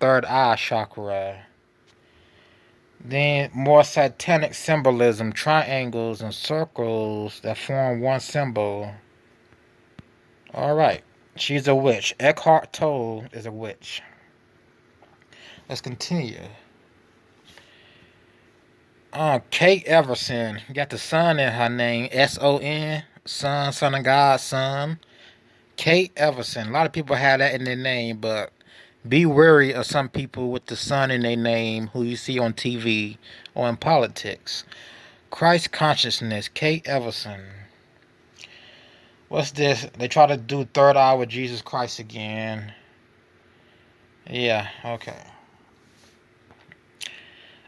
third eye chakra. Then more satanic symbolism, triangles and circles that form one symbol. All right, she's a witch. Eckhart Tolle is a witch. Let's continue. Kate Everson got the son in her name. S-O-N. Son, son of God, son. Kate Everson. A lot of people have that in their name, but be wary of some people with the son in their name who you see on TV or in politics. Christ consciousness. Kate Everson. What's this? They try to do third eye with Jesus Christ again. Yeah, okay.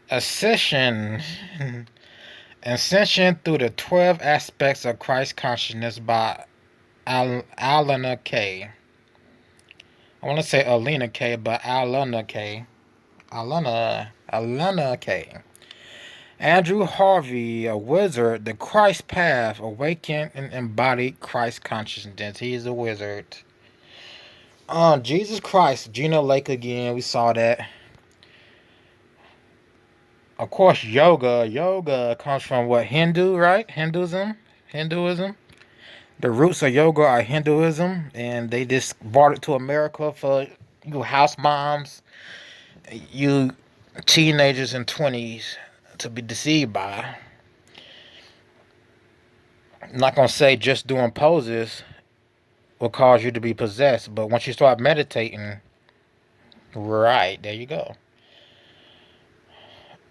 Ascension. Ascension through the 12 aspects of Christ consciousness by Alana K. I want to say Alina K, but Alana K. Alana K. Andrew Harvey, a wizard, the Christ path, awakened and embodied Christ consciousness. He is a wizard. Jesus Christ, Gina Lake again. We saw that. Of course, yoga. Yoga comes from what? Hindu, right? Hinduism. The roots of yoga are Hinduism, and they just brought it to America for you house moms, you teenagers and 20s to be deceived by. I'm not gonna say just doing poses will cause you to be possessed, but once you start meditating, right there you go.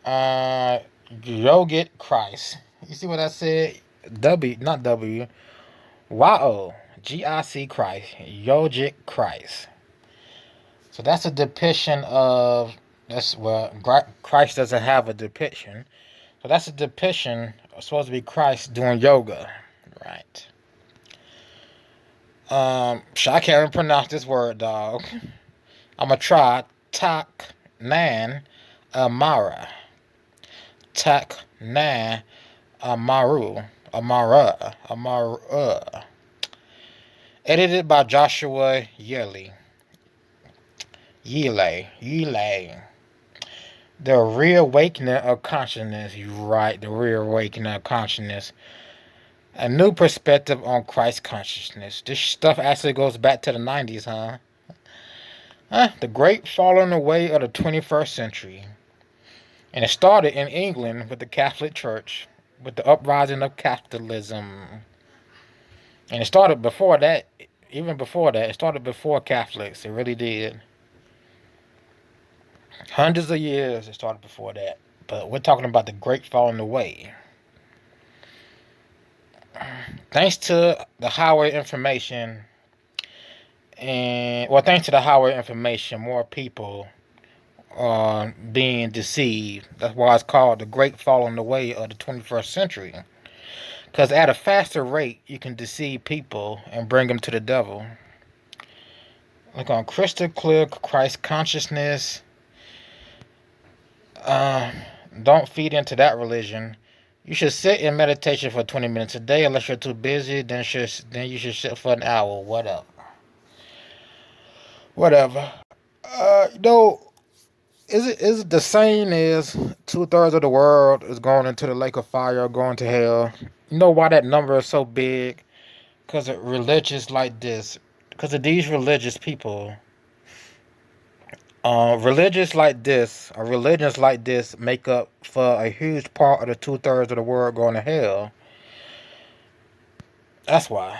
Uh, Yogic Christ. You see what I said? W, not W. Y-O. G-I-C Christ. Yogic Christ. So that's a depiction of that's well Christ doesn't have a depiction. So that's a depiction supposed to be Christ doing yoga. Right. I can't even pronounce this word, dog. I'm gonna try Tak Nan Amara. Tak Nan Amaru. Amara. Edited by Joshua Yele. The reawakening of consciousness. You're right, the reawakening of consciousness. A new perspective on Christ consciousness. This stuff actually goes back to the 90s, huh? The great falling away of the 21st century. And it started in England with the Catholic Church, with the uprising of capitalism. And it started before that, even before that. It started before Catholics. It really did. Hundreds of years it started before that. But we're talking about the great falling away. Thanks to the highway information, thanks to the highway information, more people are being deceived. That's why it's called the great falling away of the 21st century. Because at a faster rate, you can deceive people and bring them to the devil. Like on crystal clear Christ consciousness. Uh, don't feed into that religion. You should sit in meditation for 20 minutes a day. Unless you're too busy, then you should sit for an hour. Whatever. You know, is it the same as 2/3 of the world is going into the lake of fire, going to hell? You know why that number is so big? Because of religious like this. Because of these religious people. Religions like this make up for a huge part of the 2/3 of the world going to hell. That's why.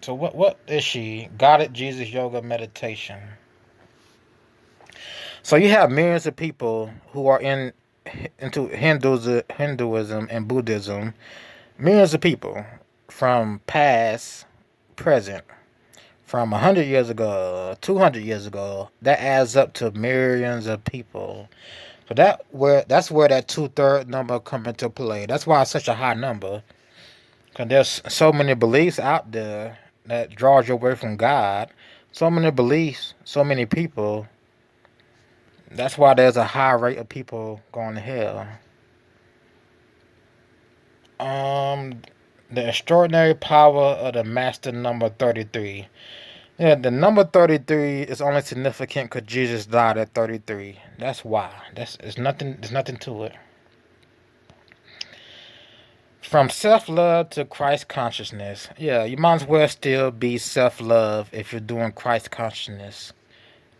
So what is she? Guided Jesus yoga meditation. So you have millions of people who are into Hinduism and Buddhism. Millions of people from past, present, from 100 years ago, 200 years ago. That adds up to millions of people. So that's where that 2/3 number come into play. That's why it's such a high number. Because there's so many beliefs out there that draws you away from God. So many beliefs, so many people. That's why there's a high rate of people going to hell. Um, the extraordinary power of the master number 33. Yeah, the number 33 is only significant because Jesus died at 33. That's why. That's it's nothing. There's nothing to it. From self love to Christ consciousness. Yeah, you might as well still be self love if you're doing Christ consciousness.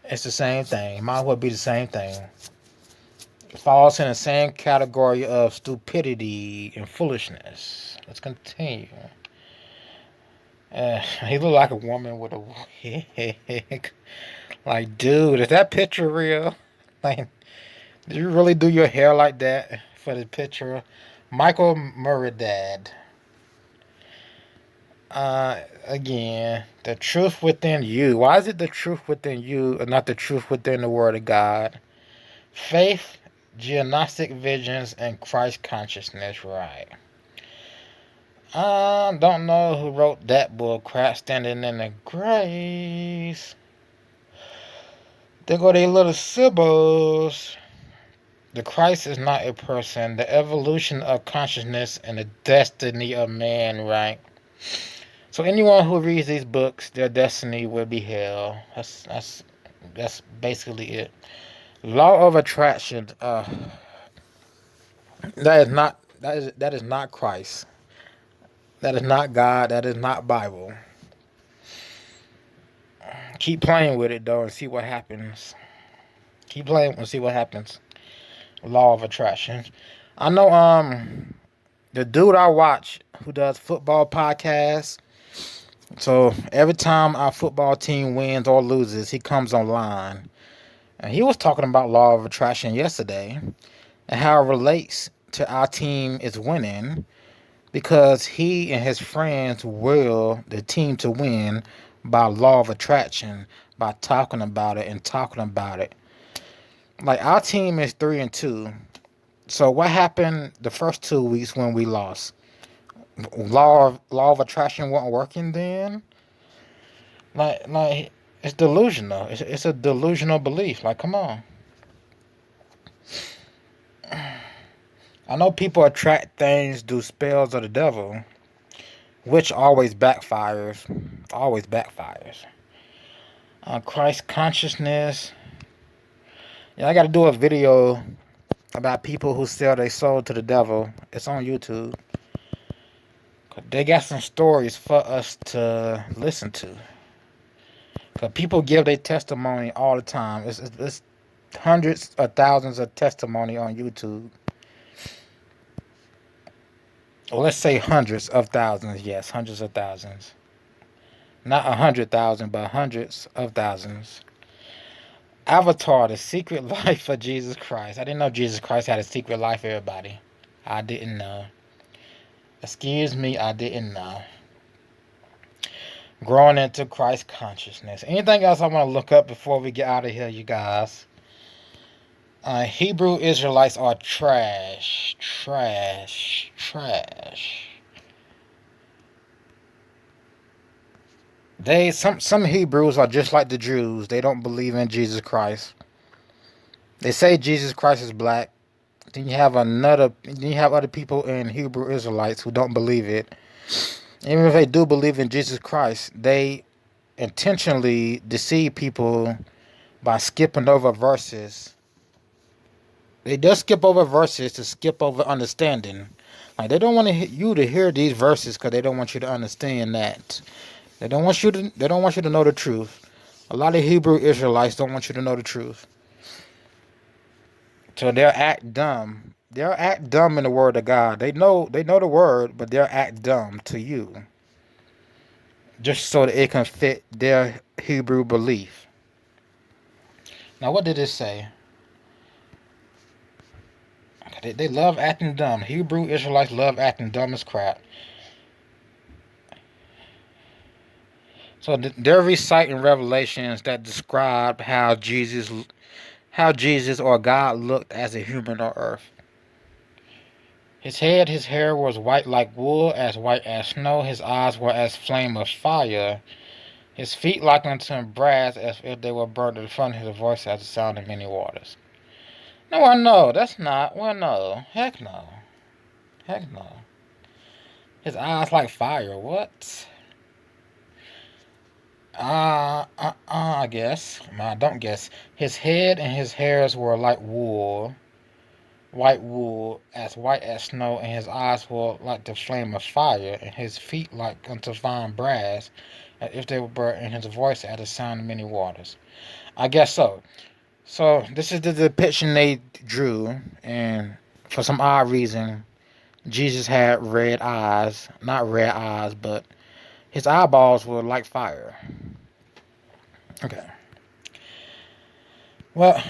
It's the same thing. It might as well be the same thing. It falls in the same category of stupidity and foolishness. Let's continue. He looked like a woman with a wig. Like, dude, is that picture real? Like, did you really do your hair like that for the picture? Michael Muradad. Again, the truth within you. Why is it the truth within you and not the truth within the Word of God? Faith, geognostic visions, and Christ consciousness. Right. Don't know who wrote that bull crap. Standing in the grace. There go they little siblings. The Christ is not a person. The evolution of consciousness and the destiny of man. Right. So anyone who reads these books, their destiny will be hell. That's basically it. Law of attraction. That is not Christ. That is not God. That is not Bible. Keep playing with it though and see what happens. Keep playing and see what happens. Law of attraction. I know the dude I watch who does football podcasts. So every time our football team wins or loses, he comes online. And he was talking about law of attraction yesterday and how it relates to our team is winning because he and his friends will the team to win by law of attraction by talking about it and talking about it. Like our team is 3-2. So what happened the first 2 weeks when we lost? Law of attraction wasn't working then. Like it's delusional. It's a delusional belief. Like come on. I know people attract things, do spells of the devil, which always backfires. Always backfires. Christ consciousness. Yeah, I got to do a video about people who sell their soul to the devil. It's on YouTube. They got some stories for us to listen to. Cause people give their testimony all the time. It's hundreds of thousands of testimony on YouTube. Well, let's say hundreds of thousands. Yes, hundreds of thousands. Not 100,000, but hundreds of thousands. Avatar, the secret life of Jesus Christ. I didn't know Jesus Christ had a secret life, everybody. I didn't know. Excuse me, I didn't know. Growing into Christ consciousness. Anything else I want to look up before we get out of here, you guys? Hebrew Israelites are trash. Trash. Trash. Some Hebrews are just like the Jews. They don't believe in Jesus Christ. They say Jesus Christ is black. Then you have other people in Hebrew Israelites who don't believe it. Even if they do believe in Jesus Christ, they intentionally deceive people by skipping over verses. They just skip over verses to skip over understanding. Like they don't want you to hear these verses because they don't want you to understand that. They don't want you to. They don't want you to know the truth. A lot of Hebrew Israelites don't want you to know the truth. So they'll act dumb. They'll act dumb in the word of God. They know the word, but they'll act dumb to you. Just so that it can fit their Hebrew belief. Now what did it say? They love acting dumb. Hebrew Israelites love acting dumb as crap. So they're reciting revelations that describe how Jesus or God looked as a human on earth. His hair was white like wool, as white as snow. His eyes were as flame of fire. His feet like unto brass, as if they were burnt in front of his voice as the sound of many waters. No, well, no, that's not. Well, no. Heck no. Heck no. His eyes like fire. What? I guess. I don't guess. His head and his hairs were like wool, white wool, as white as snow, and his eyes were like the flame of fire, and his feet like unto fine brass, as if they were burnt, and his voice as the sound of many waters. I guess so. So this is the depiction they drew, and for some odd reason, Jesus had red eyes. Not red eyes, but his eyeballs were like fire. Okay. Well,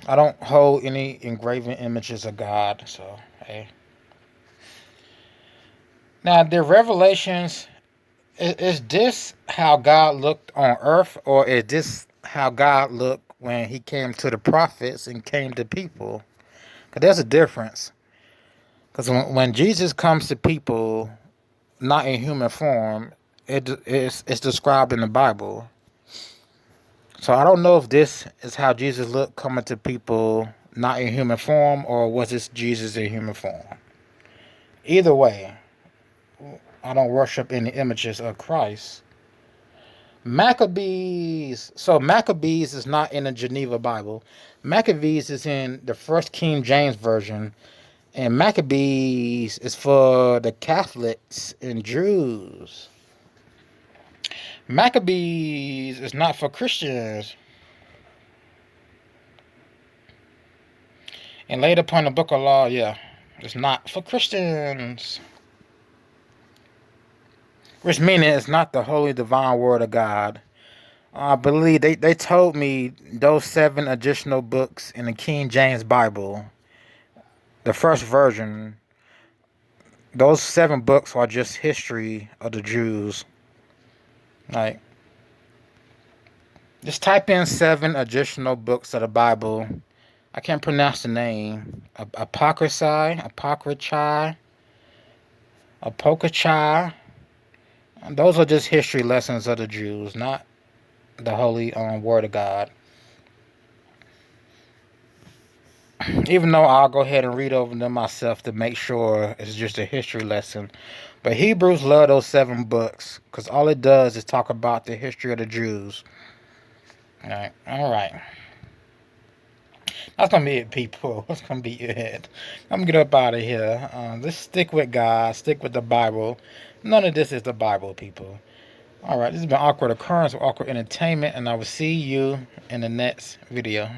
I don't hold any engraven images of God, so hey. Now the revelations, is this how God looked on earth, or is this how God looked when he came to the prophets and came to people? Because there's a difference. Because when Jesus comes to people, not in human form, it's described in the Bible. So I don't know if this is how Jesus looked coming to people not in human form, or was this Jesus in human form? Either way, I don't worship any images of Christ. Maccabees. So Maccabees is not in the Geneva Bible. Maccabees is in the First King James Version, and Maccabees is for the Catholics and Jews. Maccabees is not for Christians. And laid upon the book of law, yeah, it's not for Christians. Which meaning it's not the holy divine word of God. I believe they told me those 7 additional books in the King James Bible, the first version, those 7 books are just history of the Jews. Like, just type in 7 additional books of the Bible. I can't pronounce the name. Apocryphi, Apocryphi. Those are just history lessons of the Jews, not the holy word of God. Even though I'll go ahead and read over them myself to make sure it's just a history lesson. But Hebrews love those 7 books because all it does is talk about the history of the Jews. All right. That's gonna be it, people. That's gonna be it. I'm gonna get up out of here. Let's stick with God. Stick with the Bible. None of this is the Bible, people. All right. This has been Awkward Occurrence with Awkward Entertainment, and I will see you in the next video.